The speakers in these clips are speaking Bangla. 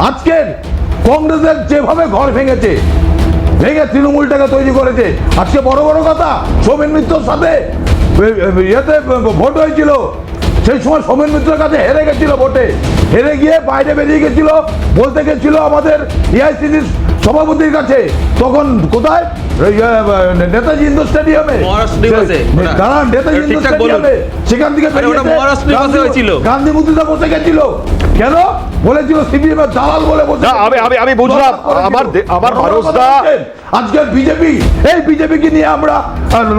আজকের কংগ্রেসের যেভাবে ঘর ভেঙে তৃণমূলটাকে তৈরি করেছে, আজকে বড় বড় কথা সোমেন মিত্রর সাথে ইয়েতে ভোট হয়েছিল, সেই সময় সোমেন মিত্রের কাছে হেরে গেছিল, ভোটে হেরে গিয়ে বাইরে বেরিয়ে গেছিল, বলতে গেছিল আমাদের এআইসিসির সভাপতির কাছে, তখন কোথায় নেতাজি ইন্ডোর স্টেডিয়ামে, নেতাজি ইন্ডোর স্টেডিয়ামে, সেখান থেকে গান্ধী মূর্তিতে বসে গেছিল, কেন বলেছিল সিপিএম এর দালাল বলে বসে। আমি বুঝলাম, আমার ভরসা আজকের বিজেপি, এই বিজেপিকে নিয়ে আমরা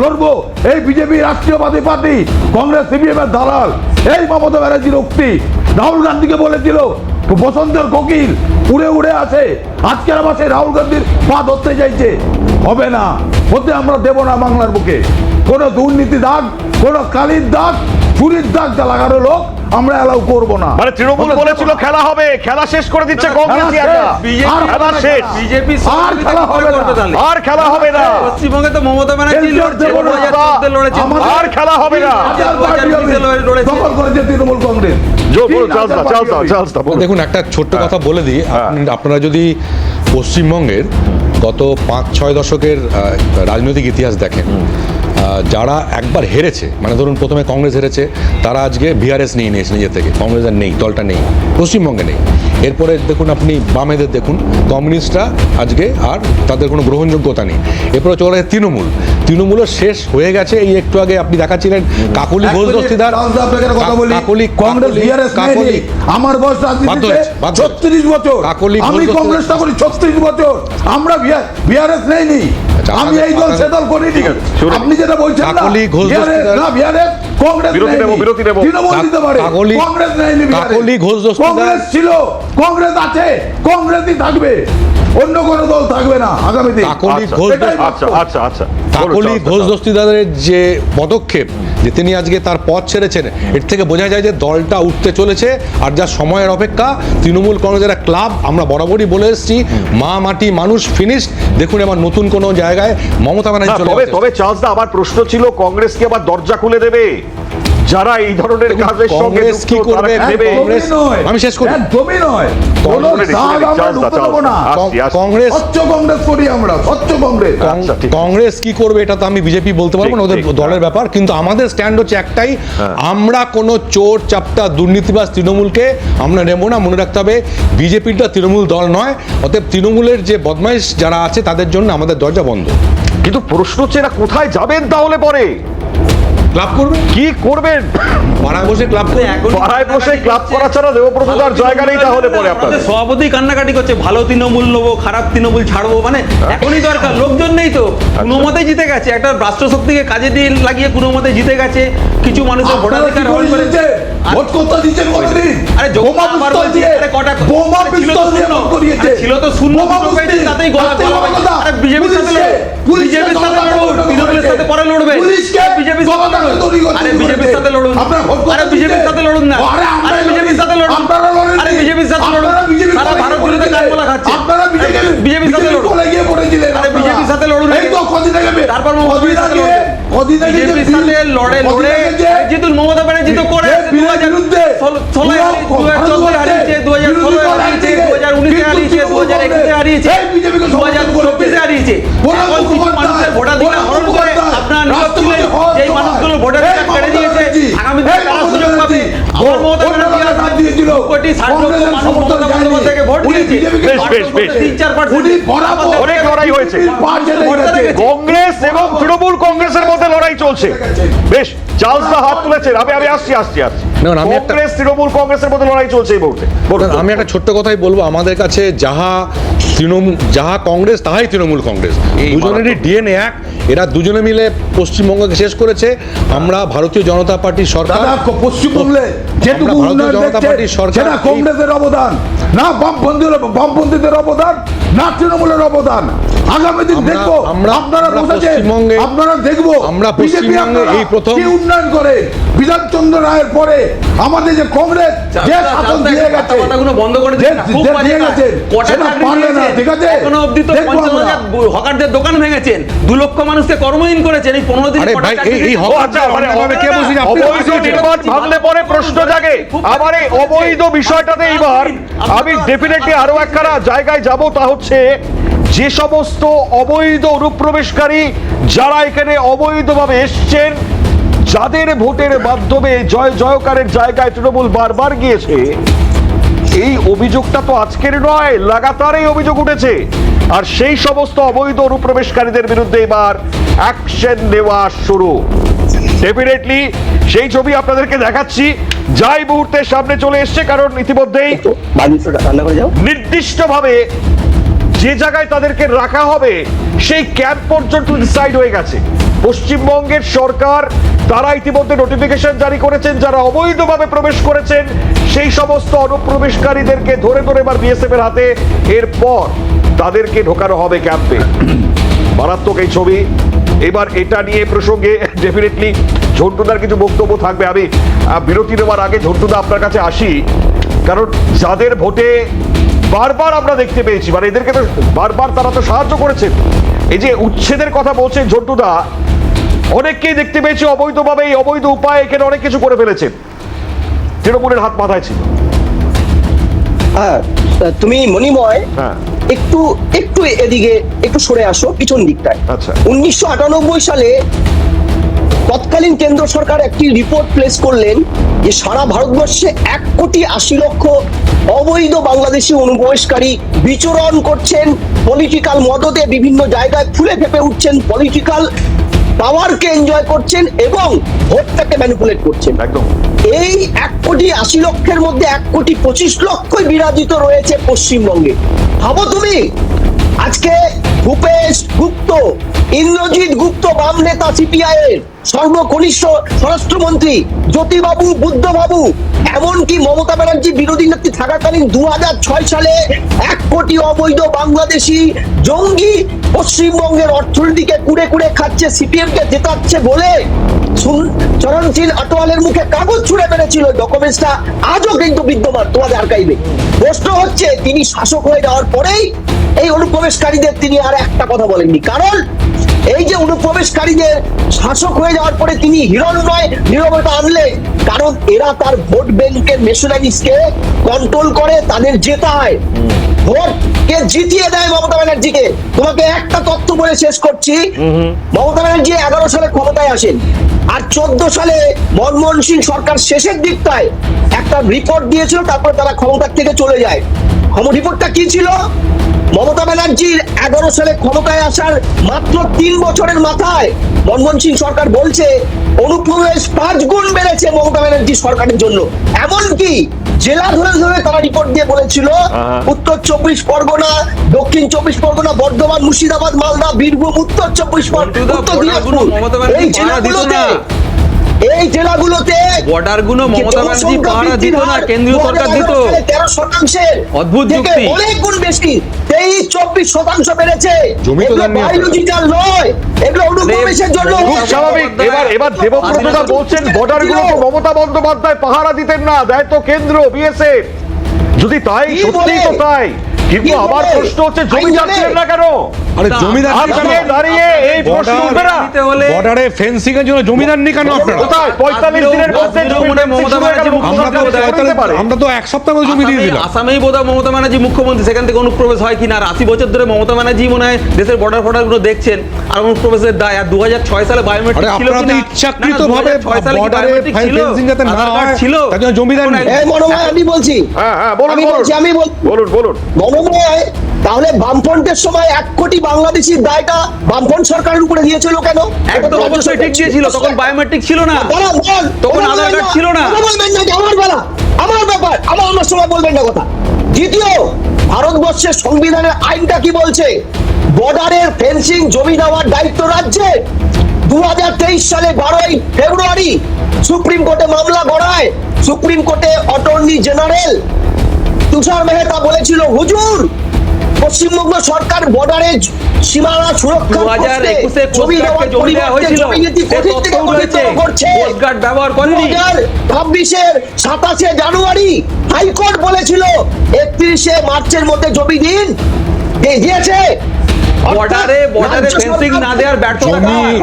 লড়বো, এই বিজেপি রাষ্ট্রীয়বাদী পার্টি, কংগ্রেস সিপিএম এর দালাল, এই মমতা ব্যানার্জির উক্তি রাহুল গান্ধীকে বলেছিল বসন্তের কোকিল উড়ে উড়ে আসে, আজকের আবার সেই রাহুল গান্ধীর পা ধরতে চাইছে, হবে না, হতে আমরা দেব না বাংলার বুকে কোনো দুর্নীতি দাগ, কোনো কালির দাগ, চুরির দাগ লাগানো লোক আমরা এলাও করব না। মানে তৃণমূল বলেছিল খেলা হবে, খেলা শেষ করে দিচ্ছে কংগ্রেস, খেলা শেষ, বিজেপি আর খেলা হবে না, আর খেলা হবে না। পশ্চিমবঙ্গে তো মমতা ব্যানার্জি লড়ছে, আর খেলা হবে না, দখল করেছে তৃণমূল কংগ্রেস। দেখুন, একটা ছোট্ট কথা বলে দিই, আপনারা যদি পশ্চিমবঙ্গের গত 5-6 দশকের রাজনৈতিক ইতিহাস দেখেন, যারা একবার হেরেছে, মানে ধরুন প্রথমে কংগ্রেস হেরেছে, তারা আজকে বিআরএস নিয়ে নিয়েছে নিজের থেকে, কংগ্রেস আর নেই, দলটা নেই, পশ্চিমবঙ্গে নেই। এরপরে দেখুন আপনি বামেদের দেখুন, কমিউনিস্টরা আজকে আর তাদের কোনো গ্রহণযোগ্যতা নেই। এরপরে চলে গেছে তৃণমূলের শেষ হয়ে গেছে। এই একটু আগে আপনি দেখাচ্ছিলেন কাকলি ঘোষ দস্তিদার, আমার বয়স 36 বছর, আমি কংগ্রেসটা করি 36 বছর, আমরা বিআরএস নেইনি, আমি এই দল সে দল করিনি। আপনি যেটা বলছেন না, বিআরএস কংগ্রেস তৃণমূল দিতে পারে, কংগ্রেস নেইনি, কংগ্রেস ছিল, কংগ্রেস আছে, কংগ্রেসই থাকবে, অন্য কোনো দল থাকবে না আগামী দিন। কাকলি ঘোষ দস্তিদারের যে পদক্ষেপ, যে তিনি আজকে তার পথ ছেড়েছেন, এর থেকে বোঝা যায় যে দলটা উঠতে চলেছে, আর যা সময়ের অপেক্ষা। তৃণমূল কংগ্রেসের ক্লাব, আমরা বরাবরই বলে এসেছি, মা মাটি মানুষ ফিনিশ। দেখুন এবার নতুন কোনো জায়গায় মমতা ব্যানার্জি চলে গেছে। তবে চার্লস দা, আমার প্রশ্ন ছিল, কংগ্রেস কি আবার দরজা খুলে দেবে যারা এই ধরনের কাজের সঙ্গে কংগ্রেস কি করবে? আমি শেষ করি, একদমই নয়, কংগ্রেস কি করবে এটা তো আমি বিজেপি বলতে পারবো না, ওদের দলের ব্যাপার। কিন্তু আমাদের স্ট্যান্ড হচ্ছে একটাই, আমরা কোনো চোর চাপটা দুর্নীতিবাজ তৃণমূলকে আমরা নেব না। মনে রাখতে হবে বিজেপিটা তৃণমূল দল নয়, অতএব তৃণমূলের যে বদমাইশ যারা আছে তাদের জন্য আমাদের দরজা বন্ধ। কিন্তু প্রশ্ন হচ্ছে এরা কোথায় যাবেন তাহলে? পরে ক্লাব করবেন, কি করবেন? পাড়ায় বসে ক্লাব, পাড়ায় বসে ক্লাব করা ছাড়া দেবপ্রসাদার জায়গা নেই তাহলে পরে আপনাদের। সভাপতি কান্নাকাটি করছে, ভালো তৃণমূল নেবো, খারাপ তৃণমূল ছাড়বো, মানে এখনই দরকার, লোকজন নেই তো, কোনো মতে জিতে গেছে, একটা রাষ্ট্রশক্তিকে কাজে দিয়ে লাগিয়ে কোনো মতে জিতে গেছে, কিছু মানুষের ভোটাধিকার হরণ করেছে। ভোট করতে দিচ্ছেন কতদিন? আরে বোমা পিস্তল দিয়ে, আরে কটা বোমা পিস্তল দিয়ে ভোট করিয়েছে, ছিল তো শূন্য পেয়েছে, তাতেই গলা গলা। আরে বিজেপির সাথে লড়ো, বিজেপির সাথে লড়ো, তৃণমূলের সাথে পরে লড়বে, বিজেপির সাথে লড়ো, আরে বিজেপির সাথে লড়ুন, আরে বিজেপির সাথে লড়ুন না, আরে বিজেপির সাথে লড়ুন, আরে বিজেপির সাথে লড়ুন, সারা ভারত জুড়ে কানমোলা খাচ্ছে, বিজেপির সাথে লড়ুন, আরে বিজেপির সাথে লড়ুন, তারপর মোদির সাথে লড়ুন, বিজেপির সাথে লড়ে জিতুন। মমতা ব্যানার্জি তো করে 2014 হারিয়েছে, 2016 হারিয়েছে, 2019 হারিয়েছে, 2021 হারিয়েছে, 2024 হারিয়েছে। এখন কিছু মানুষের ভোটাধিকার হরণ করে আপনারা নিরক্ষিত যেই মানুষগুলো ভোটাধিকার কেড়ে নিয়েছে, আগামী দিনে তারা সুযোগ পাবে। আমার মমতা ব্যানার্জি 2 কোটি 60 লক্ষ মানুষ মমতা বন্দ্যোপাধ্যায়কে ভোট দিয়েছে, 3-4% অনেক লড়াই হয়েছে, কংগ্রেস এবং তৃণমূল কংগ্রেসের মধ্যে লড়াই চলছে। বেশ, চার্লস দা হাত তুলেছেন, আমি আসছি। কংগ্রেস তৃণমূল কংগ্রেসের মধ্যে লড়াই চলছে এই মুহূর্তে। আমি একটা ছোট্ট কথাই বলবো, আমাদের কাছে যাহা কংগ্রেস তাহাই তৃণমূল কংগ্রেস, দুজনেরই ডিএনএ এক। এরা দুজনে মিলে পশ্চিমবঙ্গকে শেষ করেছে। আমরা ভারতীয় জনতা পার্টির সরকার, পশ্চিমবঙ্গে যেটুকু উন্নয়ন দেখছে সেটা কংগ্রেসের অবদান না, বামপন্থীদের অবদান না, তৃণমূলের অবদান। আগামী দিন দেখবো, আপনারা পশ্চিমবঙ্গে, আপনারা দেখবো আমরা পশ্চিমবঙ্গে এই প্রথম কি উন্নয়ন করে। বিধানচন্দ্র রায়ের পরে আমাদের যে কংগ্রেস যে শাসন দিয়ে গেছে, বন্ধ করে দিয়ে গেছে, সেটা পারবে না, ঠিক আছে? এখনো অবধি তো 50,000 হকারদের দোকান ভেঙেছেন, 2 লক্ষ মানুষ মানুষকে কর্মহীন করেছেন এই 15 দিনে আরে কটা ভাই, চাকরি এই দিয়েছেন? ও আচ্ছা, মানে অন্যায়ভাবে কে বলছেন? আপনি অবৈধ বলছেন। নির্মাণ ভাঙলে পরে প্রশ্ন জাগে। আবার এই অবৈধ বিষয়টাতে এবার আমি ডেফিনেটলি আরো একখানা জায়গায় যাব, তা হচ্ছে যে সমস্ত অবৈধ অনুপ্রবেশকারী যারা এখানে অবৈধভাবে এসছেন, যাদের ভোটের মাধ্যমে জয় জয়কারের জায়গায় তৃণমূল বারবার গিয়েছে, এই অভিযোগটা তো আজকের নয়, লাগাতার এই অভিযোগ উঠেছে। আর সেই সমস্ত অবৈধ অনুপ্রবেশকারীদের বিরুদ্ধে এবার অ্যাকশন নেওয়া শুরু। ডেফিনেটলি সেই ছবি আপনাদেরকে দেখাচ্ছি, যাই মুহূর্তে সামনে চলে এসছে, কারণ ইতিমধ্যেই নির্দিষ্টভাবে যে জায়গায় তাদেরকে রাখা হবে সেই ক্যাম্প পর্যন্ত ডিসাইড হয়ে গেছে। পশ্চিমবঙ্গের সরকার তারা ইতিমধ্যে নোটিফিকেশন জারি করেছেন, যারা অবৈধভাবে প্রবেশ করেছেন সেই সমস্ত অনুপ্রবেশকারীদেরকে ধরে ধরে এবার বিএসএফ এর হাতে, এরপর তাদেরকে ঢোকানো হবে ক্যাম্পে। মারাত্মক এই ছবি। এবার এটা নিয়ে প্রসঙ্গে ডেফিনেটলি ঝন্টুদার কিছু বক্তব্য থাকবে। আমি বিরতি নেওয়ার আগে ঝন্টুদা আপনার কাছে আসি, কারণ যাদের ভোটে বারবার আমরা দেখতে পেয়েছি, মানে এদেরকে তো বারবার তারা তো সাহায্য করেছেন। এই যে উচ্ছেদের কথা বলছেন ঝন্টুদা, অনেককেই দেখতে পেয়েছি অবৈধভাবে, এই অবৈধ উপায়ে এখানে অনেক কিছু করে ফেলেছেন, তৃণমূলের হাত মাথায় ছিল। হ্যাঁ, তুমি মণিময় হ্যাঁ, একটু একটু এদিকে একটু সরে আসো পিছন দিকটায়। আচ্ছা। 1998 সালে তৎকালীন কেন্দ্র সরকার একটি রিপোর্ট প্লেস করলেন যে সারা ভারতবর্ষে 1,80,00,000 অবৈধ বাংলাদেশি অনুপ্রবেশকারী বিচরণ করছেন, পলিটিক্যাল মদতে বিভিন্ন জায়গায় ফুলে ফেপে উঠছেন, পলিটিক্যাল পাওয়ারকে এনজয় করছেন এবং ভোটটাকে ম্যানিপুলেট করছেন। একদম। এই 1,80,00,000 মধ্যে 1,25,00,000 বিরাজিত রয়েছে পশ্চিমবঙ্গে। ভাবো তুমি, আজকে ভূপেশ গুপ্ত, ইন্দ্রজিৎ গুপ্ত, বাম নেতা সিপিআই এর সর্বকনিষ্ঠ স্বরাষ্ট্রমন্ত্রী জ্যোতিবাবু, বুদ্ধবাবু, এমনকি মমতা ব্যানার্জি বিরোধী নেত্রী থাকাকালীন 2006 সালে 1 কোটি অবৈধ বাংলাদেশি জঙ্গি পশ্চিমবঙ্গের অর্থনীতিকে কুড়ে কুড়ে খাচ্ছে, সিপিএম কে জেতাচ্ছে বলে চরণশীল আটোয়ালের মুখে কাগজ ছুড়ে মেরেছিল। ডকুমেন্টসটা আজও কিন্তু বিদ্যমান তোমাদের আর্কাইভে। প্রশ্ন হচ্ছে, তিনি শাসক হয়ে যাওয়ার পরেই এই অনুপ্রবেশকারীদের তিনি আর একটা কথা বলেননি, কারণ এই যে অনুপ্রবেশকারীদের শাসক হয়ে যাওয়ার পরে তিনি হিরণ্ময় নীরবতা আনলেন, কারণ এরা তার ভোট ব্যাংকের মেশিনারিজকে কন্ট্রোল করে, তাদের জেতায়, ভোটকে জিতিয়ে দেয় মমতা ব্যানার্জিকে। তোমাকে একটা তথ্য বলে শেষ করছি, মমতা ব্যানার্জি 11 সালে ক্ষমতায় আসেন, আর 14 সালে মনমোহন সিং সরকার শেষের দিকটায় একটা রিপোর্ট দিয়েছিল, তারপরে তারা ক্ষমতার থেকে চলে যায়। রিপোর্টটা কি ছিল? মমতা ব্যানার্জির 11 সালে ক্ষমতায় আসার মাত্র 3 বছরের মাথায় মনমোহন সিং সরকার বলছে অনুপ্রবেশ 5 গুণ বেড়েছে মমতা ব্যানার্জি সরকারের জন্য। এমনকি জেলা ধরে ধরে তারা রিপোর্ট দিয়ে বলেছিল উত্তর 24 পরগনা, দক্ষিণ 24 পরগনা, বর্ধমান, মুর্শিদাবাদ, মালদা, বীরভূম, উত্তর 24 পরগনা, উত্তর দিনাজপুর, এই জেলাগুলোতে বর্ডার গুলো মমতা ব্যানার্জি পাহারা দিত না, কেন্দ্রীয় সরকার দিত। 13% অদ্ভুত যুক্তি। অনেক গুণ বেশি, 23-24% বেড়েছে। জমি তো এগুলো দেননি আপনারা। বায়োলজিক্যাল নয়, এগুলো অনুপ্রবেশের জন্য। খুব স্বাভাবিক। এবার দেবব্রতদা বলছেন বর্ডার গুলো তো মমতা বন্দ্যোপাধ্যায় পাহারা দিতেন না, দেয় তো কেন্দ্র, বিএসএফ। যদি তাই কি সত্যি তো বলে? তাই, কিন্তু কি আমার বলে? প্রশ্ন হচ্ছে জমি আইন যাচ্ছিলেন জানে? না কেন? আরে জমিদার আজকে দাঁড়িয়ে এই প্রশ্ন উঠবে না? দিতে হলে বর্ডারে ফেন্সিং এর জন্য জমিদার নেই কেন আপনারা? কোথায় 45 দিনের মধ্যে জমি মনে মমতা ব্যানার্জি আমরা তো করতে পারে। আমরা তো 1 সপ্তাহ মধ্যে জমি দিয়ে দিলাম। আসামেই বোধহয় মমতা ব্যানার্জি মুখ্যমন্ত্রী, সেখান থেকে অনুপ্রবেশ হয় কিনা। আর 80 বছর ধরে মমতা ব্যানার্জি মনে হয় দেশের বর্ডার ফর্ডার গুলো দেখছেন, আর অনুপ্রবেশের দায়। আর 2006 সালে বায়োমেট্রিক আরে ছিল আপনারা তো কিনা? ইচ্ছাকৃতভাবে না, 2006 সালে কি বর্ডারে biometric ছিল? ফেন্সিং যাতে না আধার কার্ড হয় ছিল, তার জন্য জমিদার নেই। এই মনোময়, আমি বলছি, হ্যাঁ বলুন আমি বলছি, বলুন। মনোময়, তাহলে বামফ্রন্টের সময় 1 কোটি বাংলাদেশির দায়টা বামফ্রন্ট সরকারের উপরে দিয়েছিল কেন? একদম অবশ্যই ঠিক দিয়েছিল, তখন বায়োমেট্রিক ছিল না, দাঁড়ান, দাঁড়ান, তখন কথা আধার বলবেন কার্ড না, ছিল না। কথা বলবেন না, যে আমার বেলা, আমার ব্যাপার, আমার সময় বলবেন না কথা। দ্বিতীয়, ভারতবর্ষের সংবিধানের আইনটা কি বলছে? বর্ডারের ফেন্সিং জমি দেওয়ার দায়িত্ব রাজ্যের। 2023 সালে 12ই ফেব্রুয়ারি সুপ্রিম কোর্টে মামলা গড়ায়। সুপ্রিম কোর্টে অ্যাটর্নি জেনারেল তুষার মেহতা বলেছিল, হুজুর, পশ্চিমবঙ্গ সরকার বর্ডারে সীমানা সুরক্ষা 2021-এ কোস্টগার্ডকে জমি দেওয়া হয়েছিল, কোস্টগার্ড ব্যবহার করেনি। 2026-এর 27শে জানুয়ারি হাইকোর্ট বলেছিল 31শে মার্চের মধ্যে জমি দিন, দিয়েছে। বর্ডারে ফেন্সিং না দেওয়ার ব্যর্থতা জমি-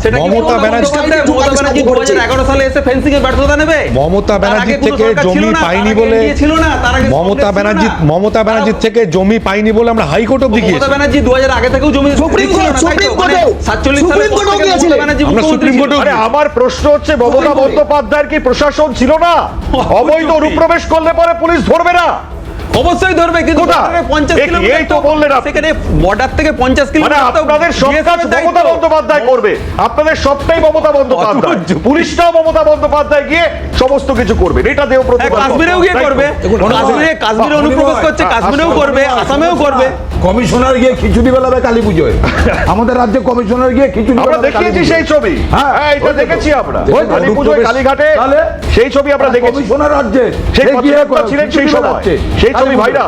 সেটা কি মমতা ব্যানার্জি- মমতা ব্যানার্জি 2011 সালে এসে ফেন্সিং এর ব্যর্থতা নেবে? মমতা তার ব্যানার্জি আগে কোনো থেকে সরকার ছিল জমি না, তার পাইনি আগে বলে NDA ছিল না, তার আগে মমতা ব্যানার্জির থেকে জমি পাইনি বলে আমরা হাইকোর্ট অব্দি মমতা গিয়েছি। ব্যানার্জি 2000 আগে থেকেও জমি সুপ্রিম ছিল না, তাই তো? সুপ্রিম মানে কোর্টেও 47 সালে সুপ্রিম কোর্টেও গিয়েছিলেন। ব্যানার্জি আমরা মুখ্যমন্ত্রী সুপ্রিম ছিল। কোর্টেও আরে আমার প্রশ্ন হচ্ছে মমতা বন্দ্যোপাধ্যায়ের কি প্রশাসন ছিল না? অবৈধ অনুপ্রবেশ করলে পরে পুলিশ ধরবে না? অবশ্যই ধরবে, কিন্তু কোথা? বর্ডারে 50 এই কিলোমিটার তো বললেন আপনি। সেখানে বর্ডার থেকে 50 মানে কিলোমিটার তো আপনাদের সব BSF কাজ এর দায়িত্ব। মমতা বন্দ্যোপাধ্যায় করবে, আপনাদের সবটাই মমতা বন্দ্যোপাধ্যায়, অদ্ভুত। পুলিশটাও মমতা বন্দ্যোপাধ্যায় গিয়ে সমস্ত কিছু করবে, এটা দেও হ্যাঁ, কাশ্মীরেও গিয়ে করবে, কাশ্মীরে অনুপ্রবেশ করছে, কাশ্মীরেও করবে, আসামেও করবে। কমিশনার গিয়ে খিচুড়ি বেলাবে কালী পুজোয় আমাদের রাজ্যে কমিশনার গিয়ে খিচুড়ি আমরা বেলাবে দেখিয়েছি কালী সেই পুজোয়। ছবি, হ্যাঁ, হ্যাঁ এটা দেখেছি আমরা ওই তো, কালী পুজোয় অনুপ্রবেশ- কালীঘাটে, তাহলে? সেই ছবি আমরা দেখেছি, কমিশনার রাজ্যে সেই সে গিয়ে কমিশনার ছিলেন সেই খিচুড়ি সময়, বেলাচ্ছে। সেই কালী ছবি পুজোয়। ভাইরাল।